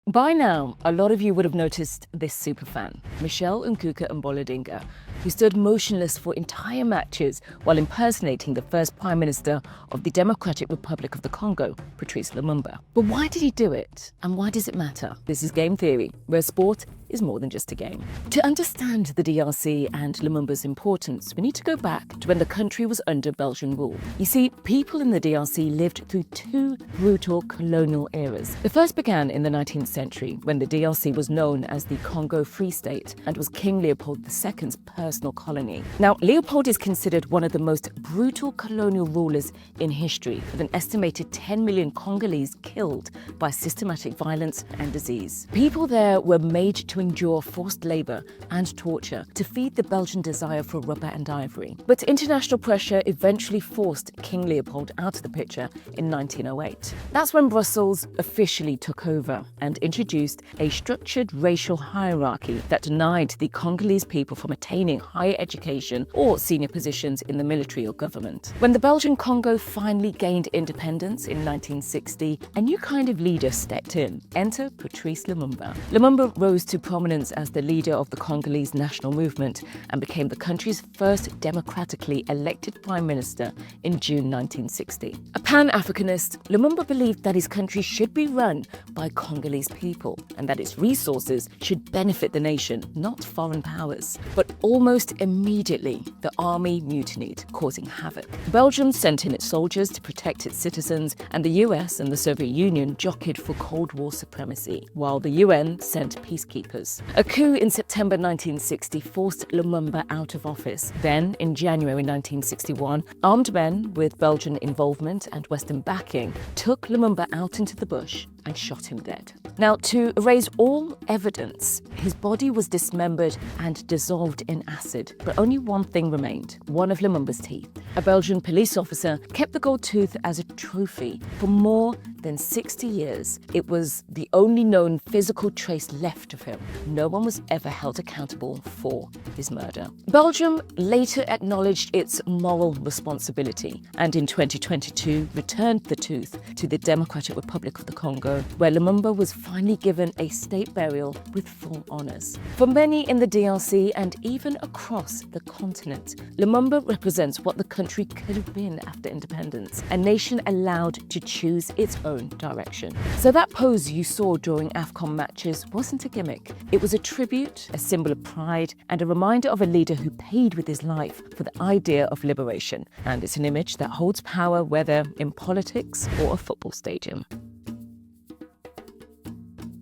By now, a lot of you would have noticed this superfan, Michelle Nkuka-Mboladinga, who stood motionless for entire matches while impersonating the first Prime Minister of the Democratic Republic of the Congo, Patrice Lumumba. But why did he do it? And why does it matter? This is Game Theory, where sport is more than just a game. To understand the DRC and Lumumba's importance, we need to go back to when the country was under Belgian rule. You see, people in the DRC lived through two brutal colonial eras. The first began in the 19th century, when the DRC was known as the Congo Free State and was King Leopold II's personal colony. Now, Leopold is considered one of the most brutal colonial rulers in history, with an estimated 10 million Congolese killed by systematic violence and disease. People there were made to endure forced labor and torture to feed the Belgian desire for rubber and ivory. But international pressure eventually forced King Leopold out of the picture in 1908. That's when Brussels officially took over and introduced a structured racial hierarchy that denied the Congolese people from attaining higher education or senior positions in the military or government. When the Belgian Congo finally gained independence in 1960, a new kind of leader stepped in. Enter Patrice Lumumba. Lumumba rose to prominence as the leader of the Congolese national movement and became the country's first democratically elected prime minister in June 1960. A Pan-Africanist, Lumumba believed that his country should be run by Congolese people and that its resources should benefit the nation, not foreign powers. But almost immediately, the army mutinied, causing havoc. Belgium sent in its soldiers to protect its citizens, and the US and the Soviet Union jockeyed for Cold War supremacy, while the UN sent peacekeepers. A coup in September 1960 forced Lumumba out of office. Then, in January 1961, armed men with Belgian involvement and Western backing took Lumumba out into the bush and shot him dead. Now, to erase all evidence, his body was dismembered and dissolved in acid, but only one thing remained: one of Lumumba's teeth. A Belgian police officer kept the gold tooth as a trophy for more than 60 years. It was the only known physical trace left of him. No one was ever held accountable for his murder. Belgium later acknowledged its moral responsibility and in 2022 returned the tooth to the Democratic Republic of the Congo, where Lumumba was finally given a state burial with full honors. For many in the DRC and even across the continent, Lumumba represents what the country could have been after independence, a nation allowed to choose its own direction. So that pose you saw during AFCON matches wasn't a gimmick. It was a tribute, a symbol of pride, and a reminder of a leader who paid with his life for the idea of liberation. And it's an image that holds power whether in politics or a football stadium.